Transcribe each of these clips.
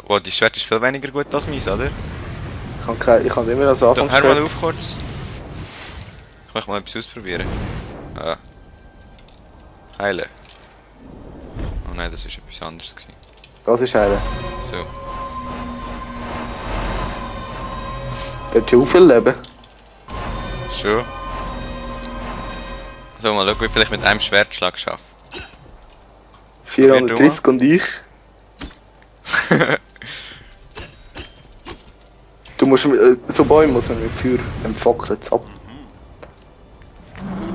Oh, dein Schwert ist viel weniger gut als meins, oder? Ich kann immer als Da, Anfang hör mal auf kurz. Ich möchte mal etwas ausprobieren. Ah. Heilen. Oh nein, das war etwas anderes gewesen. Das ist einer. So. Der hat schon viel Leben. Schon. So, mal schauen, wie viel ich mit einem Schwertschlag schaffe. 430 und ich. Du musst, so Bäume muss man mit Feuer, dann fackelt es ab.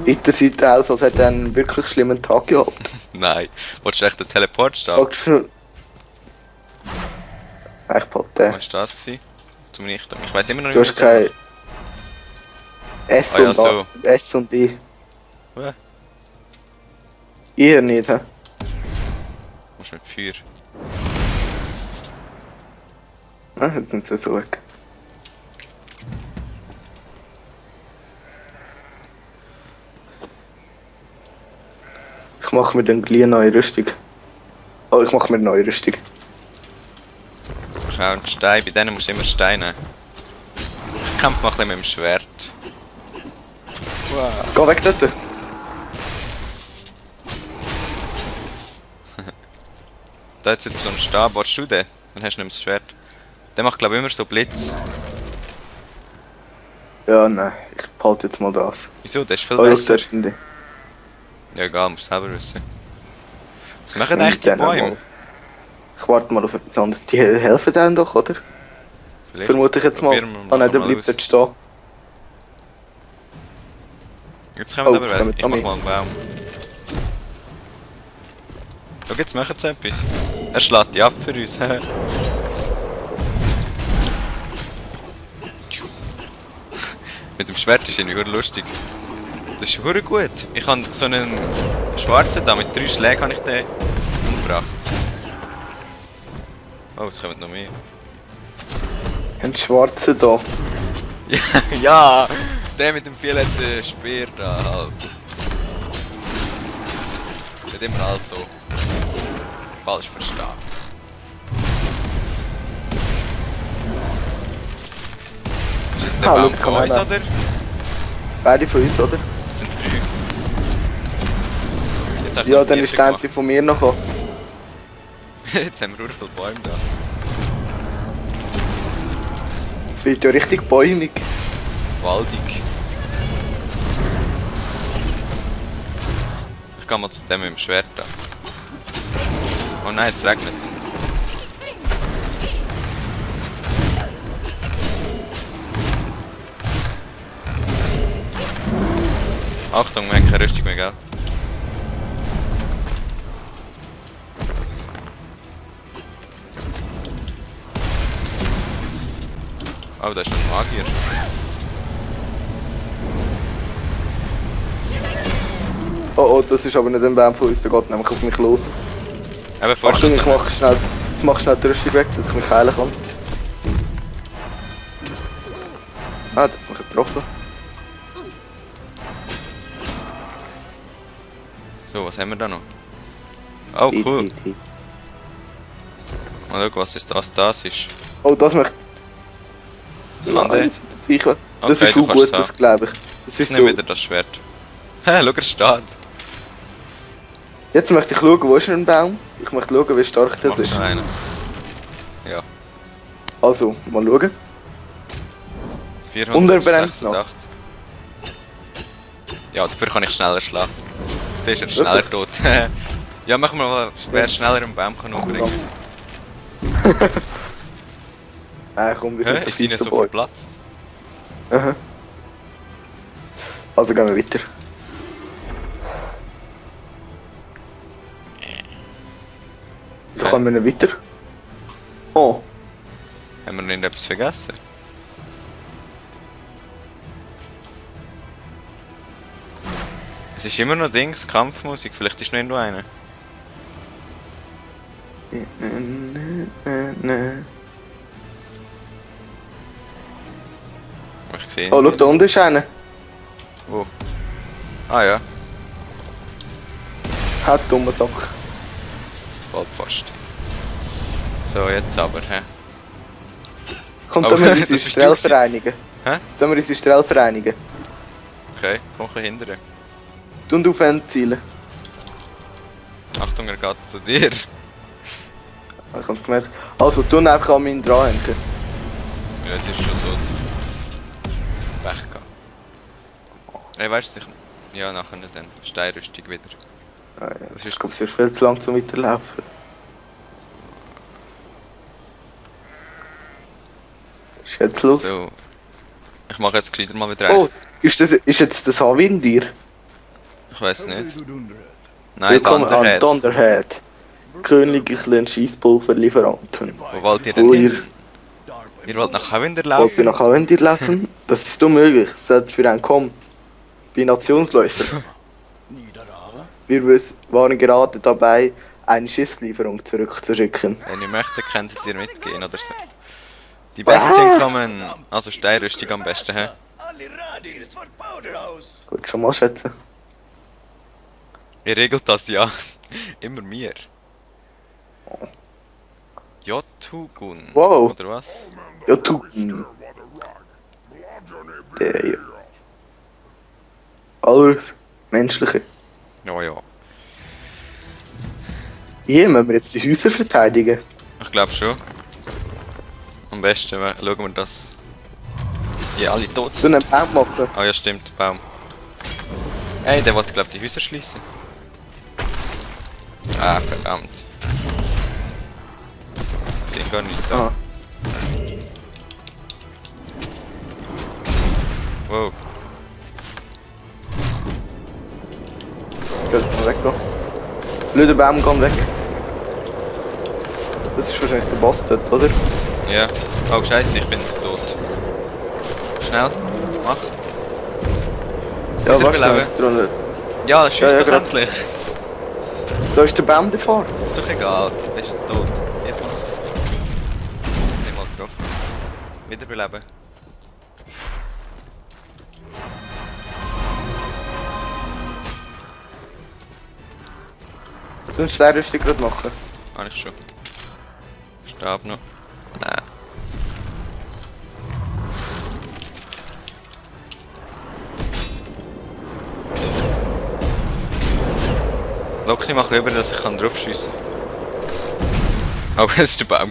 Weiter sieht aus, als hätte er einen wirklich schlimmen Tag gehabt. Nein. Wolltest du echt den Teleportstab? Fragst du... Ich pack den. Was war das gewesen? Zum Nichten. Ich weiß immer noch nicht, Du hast kein... S Ah ja, und so. A. S und I. Was? Ihr nicht, hä? Du musst mit Feuer. Ah, jetzt sind sie so weg. Ich mache mir dann gleich eine neue Rüstung. Oh, ich mache mir eine neue Rüstung. Ich habe einen Stein, bei denen musst du immer Steine. Ich kämpfe mal ein bisschen mit dem Schwert. Wow. Geh weg dort! Da hat jetzt so einen Stab, willst du den? Dann hast du nicht mehr das Schwert. Der macht glaube ich immer so Blitz. Ja, nein, ich behalte jetzt mal das. Wieso? Der ist viel Oh, ja, besser. das ist nicht. Ja egal, musst du selber wissen. Was machen eigentlich die Bäume? Ich warte mal auf etwas anderes. Die helfen dann doch, oder? Vielleicht Vermute ich jetzt mal. probieren wir Ah nein, nachher der mal bleibt aus. dort stehen. Jetzt kommen Oh, wir aber jetzt weg. kommen Ich mach Tommy. mal einen Baum. Schau, jetzt machen sie etwas. Er schlägt die ab für uns. Mit dem Schwert ist irgendwie verdammt lustig. Das ist verdammt gut. Ich habe so einen schwarzen da, mit 3 Schlägen habe ich den umgebracht. Oh, es kommen noch mehr. Ein Schwarzer da. Ja, der mit dem violetten Speer da halt. Nicht immer alles so falsch verstehen. Ist jetzt der Ah, Baum schau, von kann uns, man oder? Beide von uns, oder? Das sind 3. Jetzt hast du Ja, noch dann einen ist der vierten eine von mir noch gekommen. gemacht. Jetzt haben wir sehr viele Bäume da. Es wird ja richtig bäumig. Waldig. Ich gehe mal zu dem mit dem Schwert da. Oh nein, jetzt regnet es. Achtung, wir haben keine Rüstung mehr, gell? Oh, da ist noch ein Magier. Oh oh, das ist aber nicht ein Baum von uns, der geht nämlich auf mich los. Eben vorher Achtung, schon ich mach schnell die Rüstung weg, dass ich mich heilen kann. Ah, das hat mich getroffen. So, was haben wir da noch? Oh, cool. Mal schauen, was das ist. Oh, das möchte Was kann der? Das Okay, ist du schon kannst gut, es haben. das glaube ich. Das Ich ist nehme so. wieder das Schwert. Hä, schau, er steht. Jetzt möchte ich schauen, wo ist ein Baum? Ich möchte schauen, wie stark das Mach ist. schon einen. Ja. Also, mal schauen. Unbegrenzt noch. 486. Ja, dafür kann ich schneller schlagen. Siehst du, er ist schneller tot. Ja, machen wir mal, wer schneller einen Baum kann umbringen. Komm, wir Hä, sind ist deiner so dabei. verplatzt? Aha. Also gehen wir weiter. So Hä? kommen wir nicht weiter. Oh, Haben wir nicht etwas vergessen? Es ist immer noch Dings, Kampfmusik, vielleicht ist noch irgendwo einer. Ich sehe ihn oh schau, nicht. da unten ist einer. Wo? Ah ja, Hat dumme Sache. bald fast. So, jetzt aber, hä? Komm, Oh, dann wir das unsere bist du Strell gewesen. vereinigen. Hä? Dann wir unsere Strell vereinigen. Okay, komm ein bisschen hindern. Du und auf Ende zielen. Achtung, er geht zu dir. Ich hab's gemerkt. Also, du einfach an meinen dranhängen. Ja, es ist schon tot. Pech gehabt. Ey, weißt du, ja, nachher dann. Steinrüstung wieder. Ah, ja. Das Ich ist glaube, es ist viel zu lang zum Weiterlaufen. Was ist jetzt los? so. Ich mache jetzt gleich mal wieder Oh, rein. ist jetzt das Havi in dir? Ich weiß nicht. Nein, Willkommen an Thunderhead. Thunderhead. Königlichen Scheisspulverlieferanten. Wo wollt ihr denn Wo hin? ihr Ihr wollt nach Havinder wollt ihr laufen? nach Avendir laufen? Das ist unmöglich. Selbst für einen Komm. Bei Nationsläufer. Wir waren gerade dabei, eine Schiffslieferung zurückzuschicken. Wenn ihr möchtet, könntet ihr mitgehen oder so. Die Bestien kommen. Also Steinrüstung am besten, hä? Gut, schon mal schätzen. Ihr regelt das ja. Immer mir. Jotugun. Wow. Oder was? Ja, du. Der hier. Alles Menschliche. Ja, ja. Hier müssen wir jetzt die Häuser verteidigen. Ich glaube schon. Am besten schauen wir, dass die alle tot So sind. einen Baum machen. Ah ja, stimmt, Baum. Ey, der wollte, glaube ich, die Häuser schließen. Ah, verdammt. Wir sind gar nicht da. Ah. Wow. Geht mal weg da. Blöder Baum, geh weg. Das ist wahrscheinlich der Boss dort, oder? Ja. Oh, scheiße, ich bin tot. Schnell. Mach. Ja, Wiederbeleben. warte, drunter. Ja, schieß Ja, doch grad. endlich. Da ist der Baum davor. Ist doch egal. Der ist jetzt tot. Jetzt mach. Einmal drauf. Wiederbeleben. Du musst Steinrüstung gerade machen. Habe ich schon. Stab noch. Nein. Lock sie mal lieber, dass ich drauf schiessen kann. Oh, das war der Baum.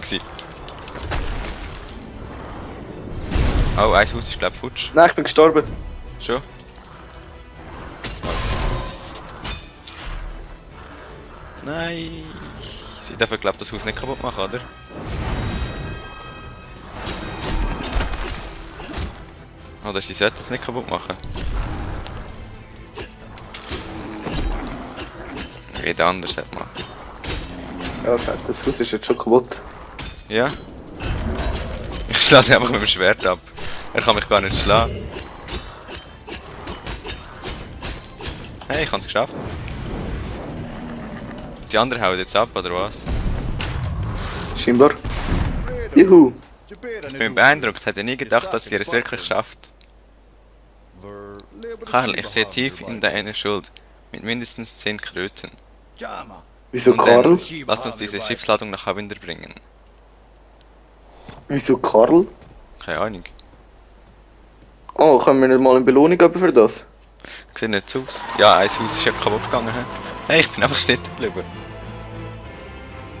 Oh, ein Haus ist glaube ich futsch. Nein, ich bin gestorben. Schon? Nein! Sie dürfen glaube das Haus nicht kaputt machen, oder? Oder sie sollten es nicht kaputt machen. Jeder anders sollte machen. Ja, das Haus ist jetzt schon kaputt. Ja? Ich schlage ihn einfach mit dem Schwert ab. Er kann mich gar nicht schlagen. Hey, ich habe es geschafft. Die anderen hauen jetzt ab, oder was? Scheinbar. Juhu. Ich bin beeindruckt, hätte nie gedacht, dass ihr es wirklich schafft. Karl, ich sehe tief in deine Schuld. Mit mindestens 10 Kröten. Wieso Und Karl? dann lasst uns diese Schiffsladung nach Havinder bringen. Wieso Karl? Keine Ahnung. Oh, können wir nicht mal eine Belohnung geben für das? Sieht nicht so aus. Ja, ein Haus ist ja kaputt gegangen. He? Hey, ich bin einfach dort geblieben.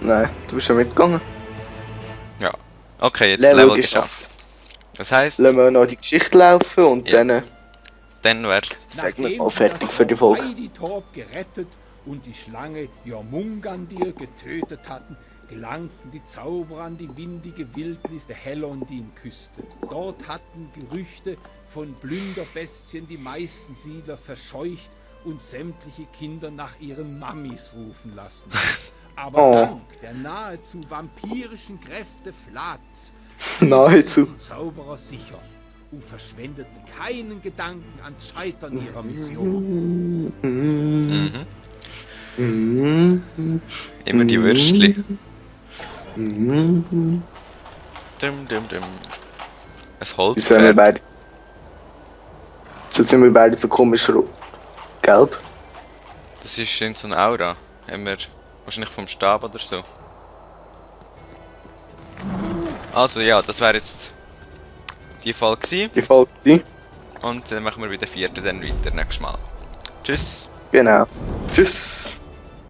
Nein, du bist ja mitgegangen. Ja. Okay, jetzt Level Level geschafft. geschafft. Das heisst, Lassen wir noch die Geschichte laufen und Ja. dann dann wäre... sagen wir mal fertig für die Folge. Heiditorp gerettet und die Schlange Jormungandir getötet hatten, gelangten die Zauberer an die windige Wildnis der Helondin-Küste. Dort hatten Gerüchte von Plünderbestien die meisten Siedler verscheucht und sämtliche Kinder nach ihren Mammis rufen lassen. Aber Oh. dank der nahezu vampirischen Kräfte Flats Nahezu. die Zauberer sicher und verschwendeten keinen Gedanken ans Scheitern ihrer Mission. Immer die Würstli. Dum, dum, dum. Ein Jetzt sind wir Holzpferd. beide. Jetzt sind wir beide so komisch gelb. Das ist irgend so eine Aura. Haben wir wahrscheinlich vom Stab oder so. Also ja, das wäre jetzt die Folge gewesen. Die Folge gewesen. Und dann machen wir bei der vierten dann weiter nächstes Mal. Tschüss. Genau. Tschüss.